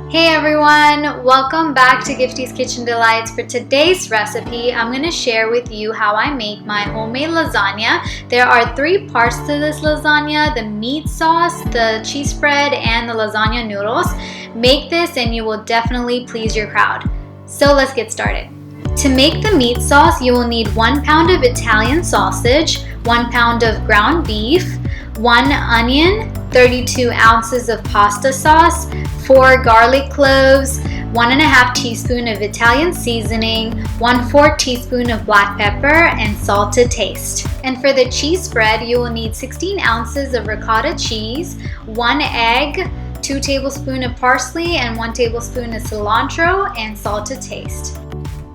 Hey everyone, welcome back to Gifty's Kitchen Delights. For today's recipe, I'm going to share with you how I make my homemade lasagna. There are 3 parts to this lasagna: the meat sauce, the cheese spread, and the lasagna noodles. Make this and you will definitely please your crowd. So let's get started. To make the meat sauce, you will need 1 pound of Italian sausage, 1 pound of ground beef, 1 onion, 32 ounces of pasta sauce, 4 garlic cloves, 1.5 teaspoon of Italian seasoning, 1/4 teaspoon of black pepper, and salt to taste. And for the cheese spread, you will need 16 ounces of ricotta cheese, 1 egg, 2 tablespoons of parsley, and 1 tablespoon of cilantro, and salt to taste.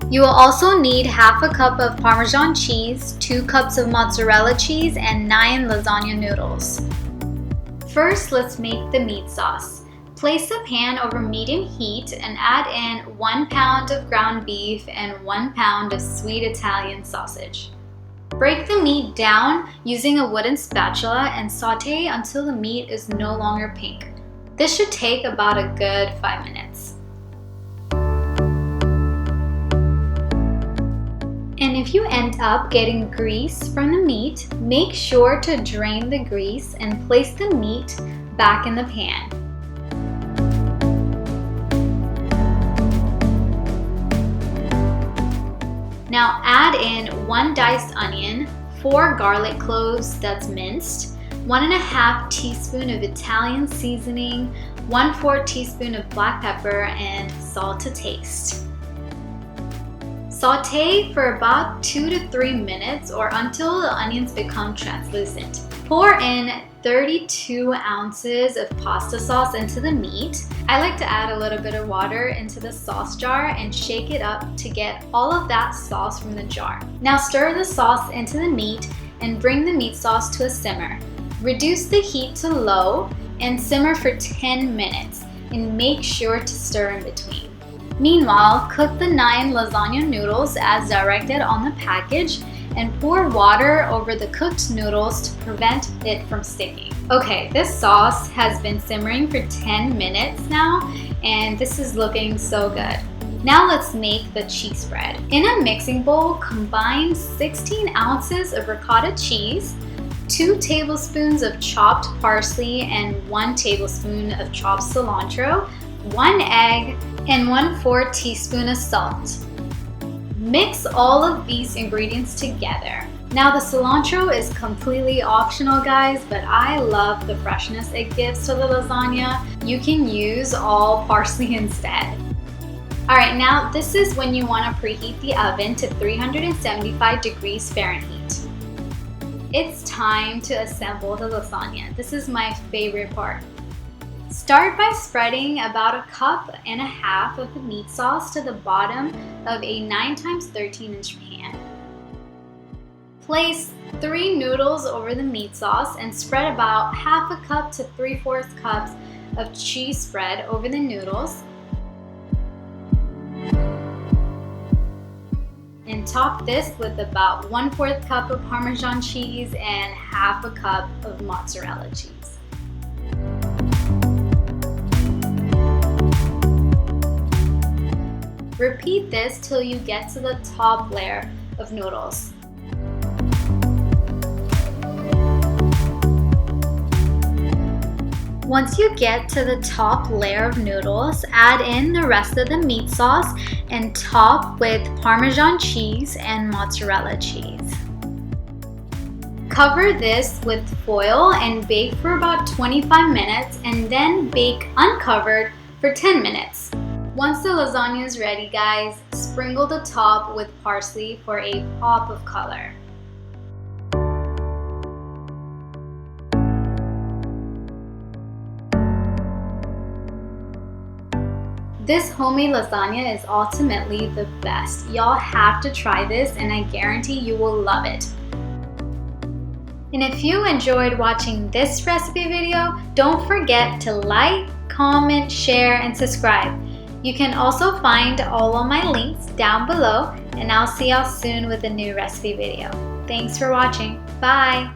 You will also need half a cup of Parmesan cheese, 2 cups of mozzarella cheese, and 9 lasagna noodles. First, let's make the meat sauce. Place a pan over medium heat and add in 1 pound of ground beef and 1 pound of sweet Italian sausage. Break the meat down using a wooden spatula and saute until the meat is no longer pink. This should take about a good 5 minutes. And if you end up getting grease from the meat, make sure to drain the grease and place the meat back in the pan. Now add in 1 diced onion, 4 garlic cloves that's minced, 1.5 teaspoon of Italian seasoning, 1/4 teaspoon of black pepper, and salt to taste. Saute for about 2 to 3 minutes or until the onions become translucent. Pour in 32 ounces of pasta sauce into the meat. I like to add a little bit of water into the sauce jar and shake it up to get all of that sauce from the jar. Now stir the sauce into the meat and bring the meat sauce to a simmer. Reduce the heat to low and simmer for 10 minutes and make sure to stir in between. Meanwhile, cook the 9 lasagna noodles as directed on the package and pour water over the cooked noodles to prevent it from sticking. Okay, this sauce has been simmering for 10 minutes now, and this is looking so good. Now let's make the cheese spread. In a mixing bowl, combine 16 ounces of ricotta cheese, 2 tablespoons of chopped parsley, and 1 tablespoon of chopped cilantro, 1 egg, and 1/4 teaspoon of salt. Mix all of these ingredients together. Now the cilantro is completely optional, guys, but I love the freshness it gives to the lasagna. You can use all parsley instead. Alright, now this is when you want to preheat the oven to 375 degrees Fahrenheit. It's time to assemble the lasagna. This is my favorite part. Start by spreading about 1.5 cups of the meat sauce to the bottom of a 9x13-inch pan. Place 3 noodles over the meat sauce and spread about 1/2 cup to 3/4 cups of cheese spread over the noodles. And top this with about 1/4 cup of Parmesan cheese and 1/2 cup of mozzarella cheese. Repeat this till you get to the top layer of noodles. Once you get to the top layer of noodles, add in the rest of the meat sauce and top with Parmesan cheese and mozzarella cheese. Cover this with foil and bake for about 25 minutes and then bake uncovered for 10 minutes. Once the lasagna is ready, guys, sprinkle the top with parsley for a pop of color. This homemade lasagna is ultimately the best. Y'all have to try this and I guarantee you will love it. And if you enjoyed watching this recipe video, don't forget to like, comment, share, and subscribe. You can also find all of my links down below, and I'll see y'all soon with a new recipe video. Thanks for watching. Bye!